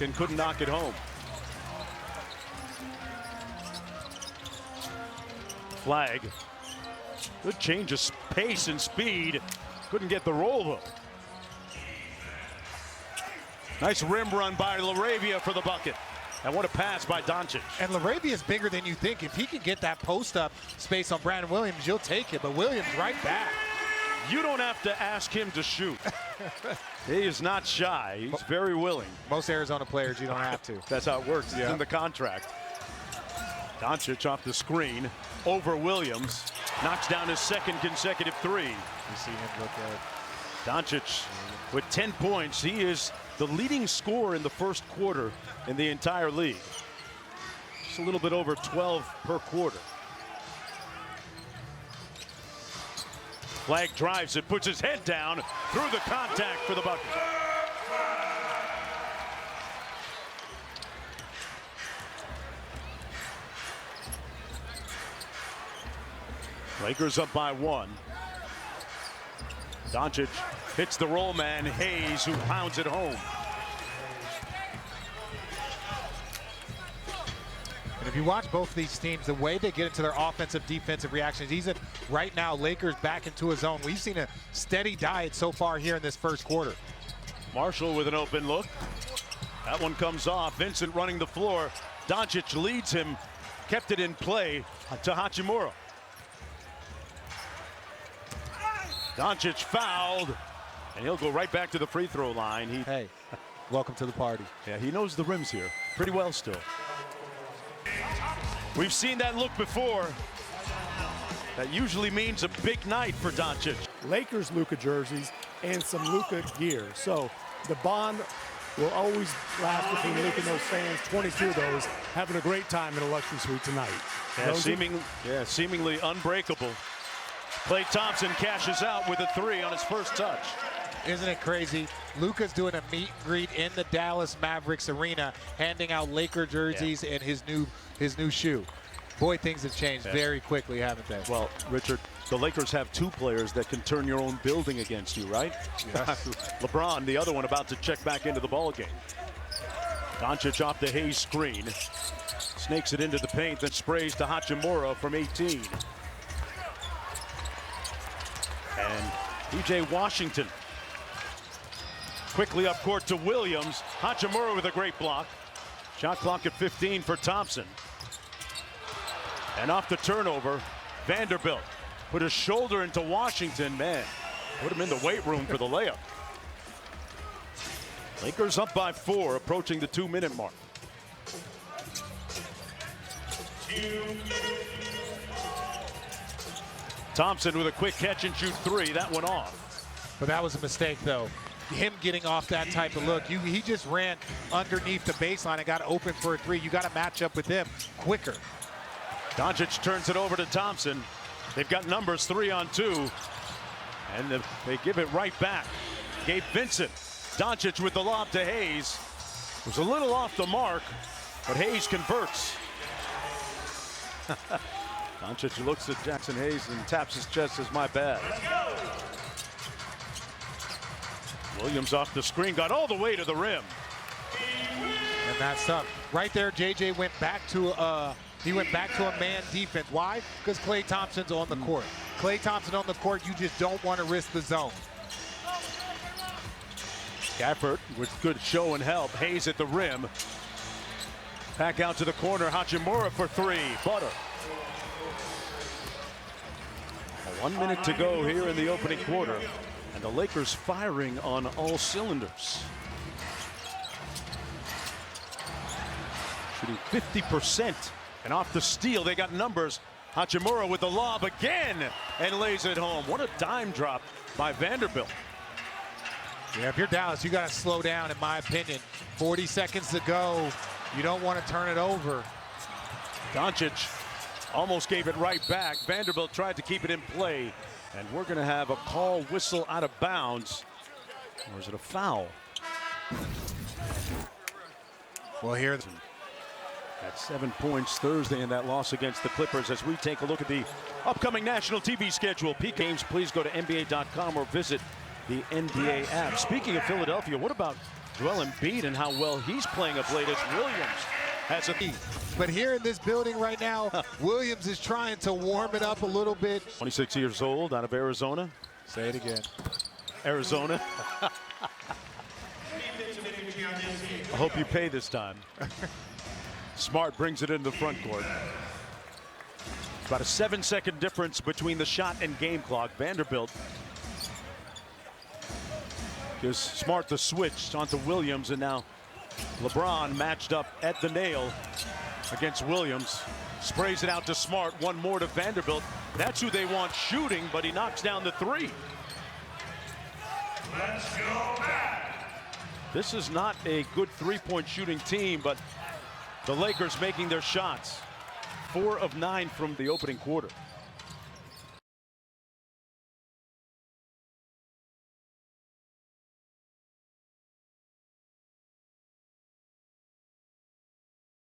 block and couldn't knock it home. Flag. Good change of pace and speed. Couldn't get the roll though. Nice rim run by LaRavia for the bucket. And what a pass by Doncic. And LaRavia is bigger than you think. If he can get that post-up space on Brandon Williams, you'll take it. But Williams right back. You don't have to ask him to shoot. He is not shy. He's very willing. Most Arizona players, you don't have to. That's how it works. Yeah. It's in the contract. Doncic off the screen over Williams. Knocks down his second consecutive three. You see him look at Doncic with 10 points. He is the leading scorer in the first quarter in the entire league. Just a little bit over 12 per quarter. Flag drives it, puts his head down through the contact for the bucket. Lakers up by 1. Doncic hits the roll man, Hayes, who pounds it home. And if you watch both of these teams, the way they get into their offensive, defensive reactions, even right now, Lakers back into a zone. We've seen a steady diet so far here in this first quarter. Marshall with an open look. That one comes off. Vincent running the floor. Doncic leads him, kept it in play to Hachimura. Doncic fouled, and he'll go right back to the free throw line. Hey, welcome to the party. Yeah, he knows the rims here pretty well still. We've seen that look before. That usually means a big night for Doncic. Lakers Luka jerseys and some Luka gear. So the bond will always last between Luka and those fans. 22 of those having a great time in a luxury suite tonight. Yeah, seemingly unbreakable. Klay Thompson cashes out with a three on his first touch. Isn't it crazy? Luka's doing a meet and greet in the Dallas Mavericks arena, handing out Laker jerseys and his new shoe. Boy, things have changed very quickly, haven't they? Well, Richard, the Lakers have two players that can turn your own building against you, right? Yes. LeBron, the other one, about to check back into the ballgame. Doncic off the Hayes screen. Snakes it into the paint, then sprays to Hachimura from 18. And P.J. Washington quickly up court to Williams. Hachimura with a great block. Shot clock at 15 for Thompson. And off the turnover, Vanderbilt put his shoulder into Washington. Man, put him in the weight room for the layup. Lakers up by 4, approaching the 2-minute mark. Thompson with a quick catch and shoot three. That one off. But that was a mistake, though. Him getting off that type of look. He just ran underneath the baseline and got open for a three. You got to match up with him quicker. Doncic turns it over to Thompson. They've got numbers 3 on 2. And they give it right back. Gabe Vincent. Doncic with the lob to Hayes. It was a little off the mark, but Hayes converts. Doncic looks at Jackson Hayes and taps his chest, says, my bad. Williams off the screen, got all the way to the rim. And that's up. Right there, JJ went back to a man defense. Why? Because Klay Thompson's on the court. Klay Thompson on the court, you just don't want to risk the zone. Gafford with good show and help. Hayes at the rim. Back out to the corner. Hachimura for 3. Butter. 1 minute to go here in the opening quarter. And the Lakers firing on all cylinders. Shooting 50%. And off the steal, they got numbers. Hachimura with the lob again and lays it home. What a dime drop by Vanderbilt. Yeah, if you're Dallas, you got to slow down, in my opinion. 40 seconds to go. You don't want to turn it over. Doncic almost gave it right back. Vanderbilt tried to keep it in play. And we're going to have a call whistle out of bounds. Or is it a foul? Well, here at 7 points Thursday in that loss against the Clippers. As we take a look at the upcoming national TV schedule. Peak games, please go to NBA.com or visit the NBA app. Speaking of Philadelphia, what about Joel Embiid and how well he's playing of late as Williams has a lead. But here in this building right now, Williams is trying to warm it up a little bit. 26 years old, out of Arizona. Say it again. Arizona. I hope you pay this time. Smart brings it into the front court. About a 7-second difference between the shot and game clock. Vanderbilt gives Smart the switch onto Williams, and now LeBron matched up at the nail against Williams. Sprays it out to Smart. One more to Vanderbilt. That's who they want shooting, but he knocks down the three. Let's go back. This is not a good three-point shooting team, but the Lakers making their shots. 4 of 9 from the opening quarter.